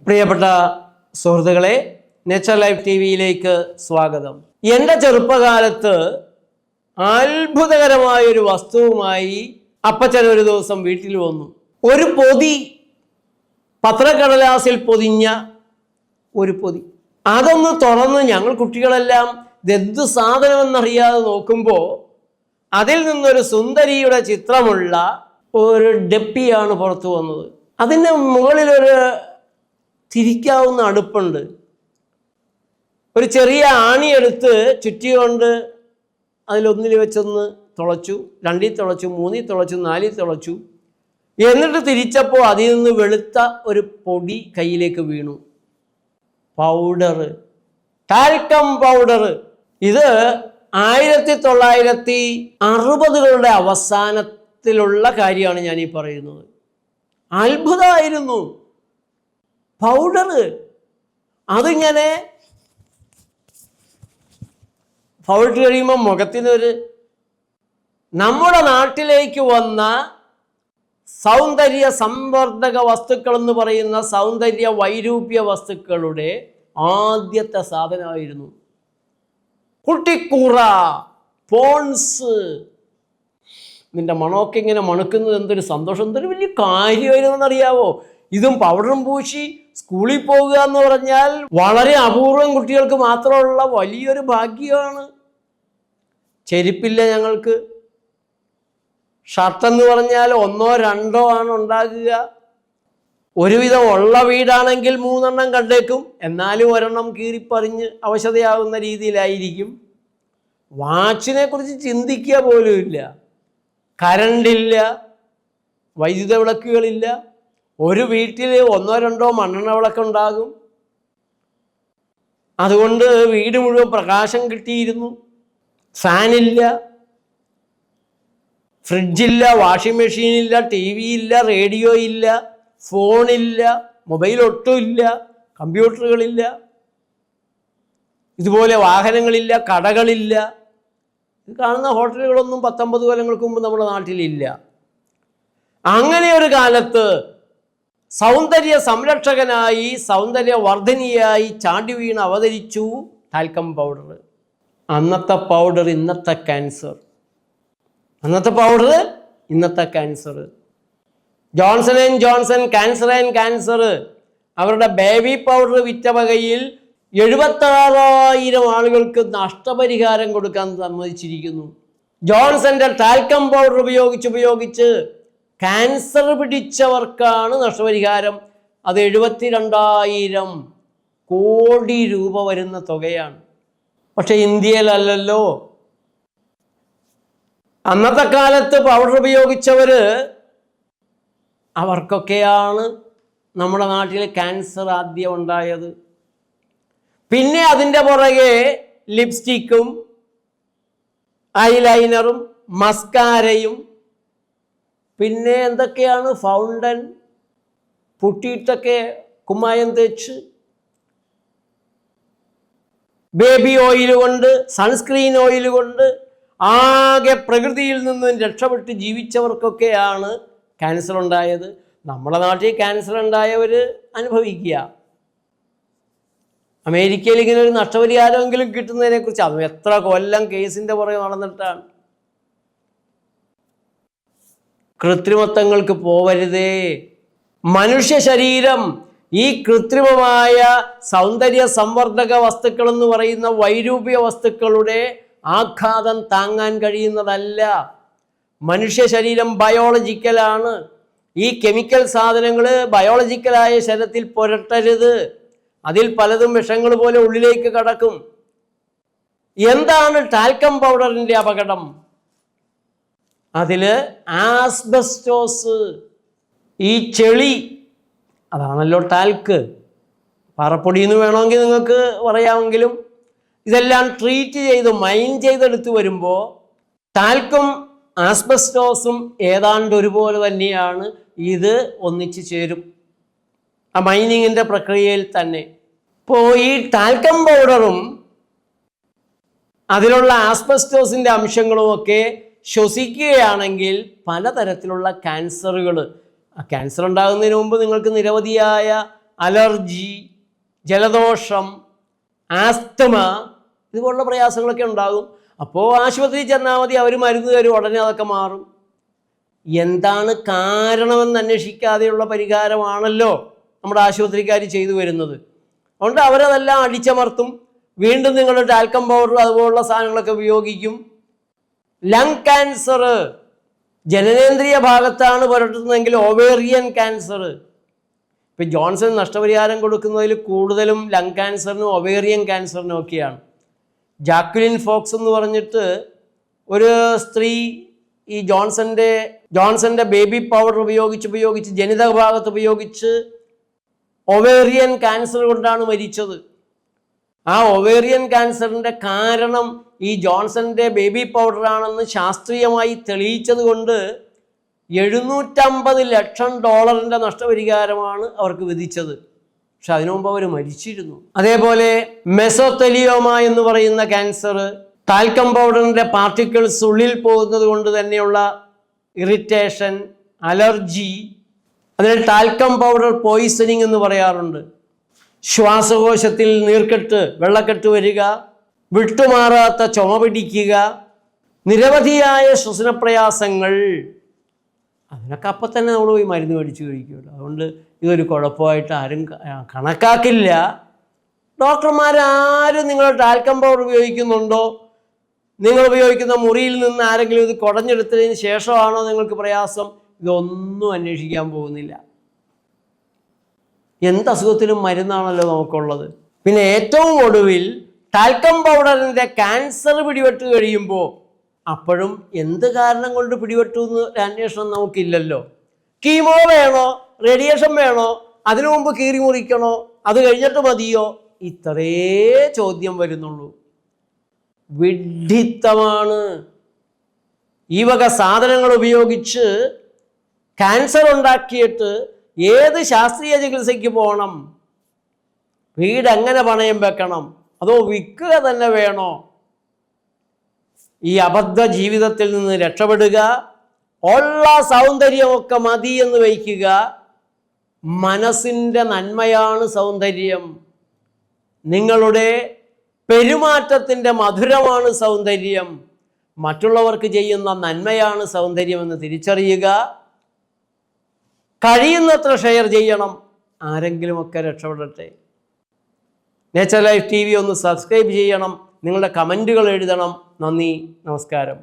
പ്രിയപ്പെട്ട സുഹൃത്തുക്കളെ, nature life T വിയിലേക്ക് സ്വാഗതം. എൻ്റെ ചെറുപ്പകാലത്ത് അത്ഭുതകരമായൊരു വസ്തുവുമായി അപ്പച്ചൻ ഒരു ദിവസം വീട്ടിൽ വന്നു. ഒരു പൊതി, പത്രക്കടലാസിൽ പൊതിഞ്ഞ ഒരു പൊതി. അതൊന്ന് തുറന്ന് ഞങ്ങൾ കുട്ടികളെല്ലാം ഇതെന്ത് സാധനമെന്നറിയാതെ നോക്കുമ്പോൾ അതിൽ നിന്നൊരു സുന്ദരിയുടെ ചിത്രമുള്ള ഒരു ഡപ്പിയാണ് പുറത്തു വന്നത്. അതിൻ്റെ മുകളിലൊരു തിരിക്കാവുന്ന അടുപ്പുണ്ട്. ഒരു ചെറിയ ആണിയെടുത്ത് ചുറ്റികൊണ്ട് അതിലൊന്നിൽ വെച്ചൊന്ന് തുളച്ചു, 2 തുളച്ചു, 3 തുളച്ചു, 4 തുളച്ചു. എന്നിട്ട് തിരിച്ചപ്പോൾ അതിൽ നിന്ന് വെളുത്ത ഒരു പൊടി കയ്യിലേക്ക് വീണു. Powder, talcum powder. ഇത് 1960കളുടെ അവസാനത്തിലുള്ള കാര്യമാണ് ഞാനീ പറയുന്നത്. അത്ഭുതമായിരുന്നു. പൗഡർ അതിങ്ങനെ പൗഡർ കഴിയുമ്പോൾ മുഖത്തിനൊരു, നമ്മുടെ നാട്ടിലേക്ക് വന്ന സൗന്ദര്യ സംവർദ്ധക വസ്തുക്കൾ എന്ന് പറയുന്ന സൗന്ദര്യ വൈരൂപ്യ വസ്തുക്കളുടെ ആദ്യത്തെ സാധനമായിരുന്നു കുട്ടിക്കൂറ, പോൺസ്. നിന്റെ മണമൊക്കെ ഇങ്ങനെ മണക്കുന്നത് എന്തൊരു സന്തോഷം, എന്തൊരു വലിയ കാര്യമായിരുന്നെന്നറിയാവോ. ഇതും പൗഡറും പൂശി സ്കൂളിൽ പോകുക എന്ന് പറഞ്ഞാൽ വളരെ അപൂർവം കുട്ടികൾക്ക് മാത്രമുള്ള വലിയൊരു ഭാഗ്യമാണ്. ചെരുപ്പില്ല ഞങ്ങൾക്ക്. ഷർട്ടെന്ന് പറഞ്ഞാൽ 1 2 ആണ് ഉണ്ടാകുക. ഒരുവിധം ഉള്ള വീടാണെങ്കിൽ 3 കണ്ടേക്കും, എന്നാലും 1 കീറിപ്പറിഞ്ഞ് അവശതയാകുന്ന രീതിയിലായിരിക്കും. വാച്ചിനെ കുറിച്ച് ചിന്തിക്കുക പോലും ഇല്ല. കരണ്ടില്ല, വൈദ്യുത വിളക്കുകളില്ല. ഒരു വീട്ടിൽ 1 2 മണ്ണെണ്ണ വിളക്കുണ്ടാകും. അതുകൊണ്ട് വീട് മുഴുവൻ പ്രകാശം കിട്ടിയിരുന്നു. ഫാനില്ല, ഫ്രിഡ്ജില്ല, വാഷിംഗ് മെഷീനില്ല, TV ഇല്ല, റേഡിയോ ഇല്ല, ഫോണില്ല, മൊബൈൽ ഒട്ടും ഇല്ല, കമ്പ്യൂട്ടറുകളില്ല, ഇതുപോലെ വാഹനങ്ങളില്ല, കടകളില്ല. ഇത് കാണുന്ന ഹോട്ടലുകളൊന്നും 19 കൊല്ലങ്ങൾക്ക് മുമ്പ് നമ്മുടെ നാട്ടിലില്ല. അങ്ങനെ ഒരു കാലത്ത് സൗന്ദര്യ സംരക്ഷകനായി, സൗന്ദര്യവർദ്ധനിയായി ചാണ്ടി വീണ് അവതരിച്ചു ടാൽക്കം പൗഡർ. അന്നത്തെ പൗഡർ ഇന്നത്തെ ക്യാൻസർ. അന്നത്തെ പൗഡർ ഇന്നത്തെ cancer. Johnson and Johnson cancer and cancer അവരുടെ ബേബി പൗഡർ വിറ്റ വകയിൽ 76,000 ആളുകൾക്ക് നഷ്ടപരിഹാരം കൊടുക്കാൻ സമ്മതിച്ചിരിക്കുന്നു. ജോൺസന്റെ ടാൽക്കം പൗഡർ ഉപയോഗിച്ച് ക്യാൻസർ പിടിച്ചവർക്കാണ് നഷ്ടപരിഹാരം. അത് 72,000 കോടി രൂപ വരുന്ന തുകയാണ്. പക്ഷെ ഇന്ത്യയിലല്ലല്ലോ. അന്നത്തെ കാലത്ത് പൗഡർ ഉപയോഗിച്ചവര്, അവർക്കൊക്കെയാണ് നമ്മുടെ നാട്ടിൽ ക്യാൻസർ ആദ്യം ഉണ്ടായത്. പിന്നെ അതിൻ്റെ പുറകെ ലിപ്സ്റ്റിക്കും ഐലൈനറും മസ്കാരയും, പിന്നെ എന്തൊക്കെയാണ്, ഫൗണ്ടൻ പുട്ടിയിട്ടൊക്കെ കുമ്മായം തേച്ച്, ബേബി ഓയിൽ കൊണ്ട്, സൺസ്ക്രീൻ ഓയിൽ കൊണ്ട് ആകെ പ്രകൃതിയിൽ നിന്നും രക്ഷപ്പെട്ട് ജീവിച്ചവർക്കൊക്കെയാണ് ക്യാൻസർ ഉണ്ടായത്. നമ്മുടെ നാട്ടിൽ ക്യാൻസർ ഉണ്ടായവർ അനുഭവിക്കുക. അമേരിക്കയിൽ ഇങ്ങനെ ഒരു നഷ്ടപരിഹാരമെങ്കിലും കിട്ടുന്നതിനെക്കുറിച്ച്, അതും എത്ര കൊല്ലം കേസിൻ്റെ പുറകെ നടന്നിട്ടാണ്. കൃത്രിമത്വങ്ങൾക്ക് പോവരുതേ. മനുഷ്യ ശരീരം ഈ കൃത്രിമമായ സൗന്ദര്യ സംവർദ്ധക വസ്തുക്കൾ എന്ന് പറയുന്ന വൈരൂപ്യ വസ്തുക്കളുടെ ആഘാതം താങ്ങാൻ കഴിയുന്നതല്ല. മനുഷ്യ ശരീരം ബയോളജിക്കലാണ്. ഈ കെമിക്കൽ സാധനങ്ങൾ ബയോളജിക്കലായ ശരീരത്തിൽ പുരട്ടരുത്. അതിൽ പലതും വിഷങ്ങൾ പോലെ ഉള്ളിലേക്ക് കടക്കും. എന്താണ് ടാൽക്കം പൗഡറിൻ്റെ അപകടം? അതിൽ ആസ്ബസ്റ്റോസ്, ഈ ചെളി, അതാണല്ലോ ടാൽക്ക്. പാറപ്പൊടി എന്ന് വേണമെങ്കിൽ നിങ്ങൾക്ക് പറയാമെങ്കിലും ഇതെല്ലാം ട്രീറ്റ് ചെയ്ത് മൈൻ ചെയ്തെടുത്ത് വരുമ്പോൾ ടാൽക്കും ആസ്ബസ്റ്റോസും ഏതാണ്ട് ഒരുപോലെ തന്നെയാണ്. ഇത് ഒന്നിച്ച് ചേരും ആ മൈനിങ്ങിൻ്റെ പ്രക്രിയയിൽ തന്നെ. ഇപ്പോൾ ഈ ടാൽക്കം പൗഡറും അതിലുള്ള ആസ്ബസ്റ്റോസിൻ്റെ അംശങ്ങളും ഒക്കെ ശ്വസിക്കുകയാണെങ്കിൽ പലതരത്തിലുള്ള ക്യാൻസറുകൾ, ആ ക്യാൻസർ ഉണ്ടാകുന്നതിന് മുമ്പ് നിങ്ങൾക്ക് നിരവധിയായ അലർജി, ജലദോഷം, ആസ്തമ ഇതുപോലുള്ള പ്രയാസങ്ങളൊക്കെ ഉണ്ടാകും. അപ്പോൾ ആശുപത്രിയിൽ ചെന്നാൽ മതി, അവർ മരുന്ന് തരും, ഉടനെ അതൊക്കെ മാറും. എന്താണ് കാരണമെന്ന് അന്വേഷിക്കാതെയുള്ള പരിഹാരമാണല്ലോ നമ്മുടെ ആശുപത്രിക്കാർ ചെയ്തു വരുന്നത്. അതുകൊണ്ട് അവരതെല്ലാം അടിച്ചമർത്തും. വീണ്ടും നിങ്ങൾ ടാൽക്കം പൗഡർ അതുപോലുള്ള സാധനങ്ങളൊക്കെ ഉപയോഗിക്കും. ലങ് ക്യാൻസർ ജനനേന്ദ്രിയ ഭാഗത്താണ് പുരട്ടുന്നതെങ്കിൽ ഒവേറിയൻ ക്യാൻസർ. ഇപ്പം ജോൺസൺ നഷ്ടപരിഹാരം കൊടുക്കുന്നതിൽ കൂടുതലും ലങ് ക്യാൻസറിനും ഒവേറിയൻ ക്യാൻസറിനും ഒക്കെയാണ്. ജാക്വലിൻ ഫോക്സ് എന്ന് പറഞ്ഞിട്ട് ഒരു സ്ത്രീ ഈ ജോൺസന്റെ ബേബി പൗഡർ ഉപയോഗിച്ച് ജനിതക ഭാഗത്ത് ഉപയോഗിച്ച് ഒവേറിയൻ ക്യാൻസർ കൊണ്ടാണ് മരിച്ചത്. ആ ഒവേറിയൻ ക്യാൻസറിൻ്റെ കാരണം ഈ ജോൺസന്റെ ബേബി പൗഡറാണെന്ന് ശാസ്ത്രീയമായി തെളിയിച്ചത് കൊണ്ട് $750 ലക്ഷം നഷ്ടപരിഹാരമാണ് അവർക്ക് വിധിച്ചത്. പക്ഷെ അതിനു മുമ്പ് അവർ മരിച്ചിരുന്നു. അതേപോലെ മെസോതെലിയോമ എന്ന് പറയുന്ന ക്യാൻസർ ടാൽക്കം പൗഡറിൻ്റെ പാർട്ടിക്കിൾസ് ഉള്ളിൽ പോകുന്നത് കൊണ്ട് തന്നെയുള്ള ഇറിറ്റേഷൻ, അലർജി, അതിന് ടാൽക്കം പൗഡർ പോയിസണിങ് എന്ന് പറയാറുണ്ട്. ശ്വാസകോശത്തിൽ നീർക്കെട്ട്, വെള്ളക്കെട്ട് വരിക, വിട്ടുമാറാത്ത ചുമ പിടിക്കുക, നിരവധിയായ ശ്വസനപ്രയാസങ്ങൾ, അതിനൊക്കെ അപ്പം തന്നെ നമ്മൾ പോയി മരുന്ന് മേടിച്ച് കഴിക്കുമല്ലോ. അതുകൊണ്ട് ഇതൊരു കുഴപ്പമായിട്ട് ആരും കണക്കാക്കില്ല. ഡോക്ടർമാരാരും നിങ്ങൾ ടാൽക്കം പൗഡർ ഉപയോഗിക്കുന്നുണ്ടോ, നിങ്ങൾ ഉപയോഗിക്കുന്ന മുറിയിൽ നിന്ന് ആരെങ്കിലും ഇത് കുടഞ്ഞെടുത്തതിന് ശേഷമാണോ നിങ്ങൾക്ക് പ്രയാസം, ഇതൊന്നും അന്വേഷിക്കാൻ പോകുന്നില്ല. എന്ത് അസുഖത്തിനും മരുന്നാണല്ലോ നമുക്കുള്ളത്. പിന്നെ ഏറ്റവും ഒടുവിൽ ടാൽക്കം പൗഡറിൻ്റെ ക്യാൻസർ പിടിപെട്ട് കഴിയുമ്പോൾ അപ്പോഴും എന്ത് കാരണം കൊണ്ട് പിടിപെട്ടു എന്ന് അന്വേഷണം നമുക്കില്ലല്ലോ. കീമോ വേണോ, റേഡിയേഷൻ വേണോ, അതിനു മുമ്പ് കീറി മുറിക്കണോ, അത് കഴിഞ്ഞിട്ട് മതിയോ, ഇത്രേ ചോദ്യം വരുന്നുള്ളൂ. വിഡ്ഢിത്തമാണ്. ഈ വക സാധനങ്ങൾ ഉപയോഗിച്ച് ക്യാൻസർ ഉണ്ടാക്കിയിട്ട് ഏത് ശാസ്ത്രീയ ചികിത്സയ്ക്ക് പോകണം? വീട് എങ്ങനെ പണയം വെക്കണം, അതോ വിൽക്കുക തന്നെ വേണോ? ഈ അബദ്ധ ജീവിതത്തിൽ നിന്ന് രക്ഷപ്പെടുക, ഉള്ള സൗന്ദര്യമൊക്കെ മതി എന്ന് വയ്ക്കുക. മനസ്സിൻ്റെ നന്മയാണ് സൗന്ദര്യം. നിങ്ങളുടെ പെരുമാറ്റത്തിൻ്റെ മധുരമാണ് സൗന്ദര്യം. മറ്റുള്ളവർക്ക് ചെയ്യുന്ന നന്മയാണ് സൗന്ദര്യമെന്ന് തിരിച്ചറിയുക. കഴിയുന്നത്ര ഷെയർ ചെയ്യണം. ആരെങ്കിലുമൊക്കെ രക്ഷപ്പെടട്ടെ. നേച്ചർ ലൈഫ് TV ഒന്ന് സബ്സ്ക്രൈബ് ചെയ്യണം. നിങ്ങളുടെ കമൻറ്റുകൾ എഴുതണം. നന്ദി, നമസ്കാരം.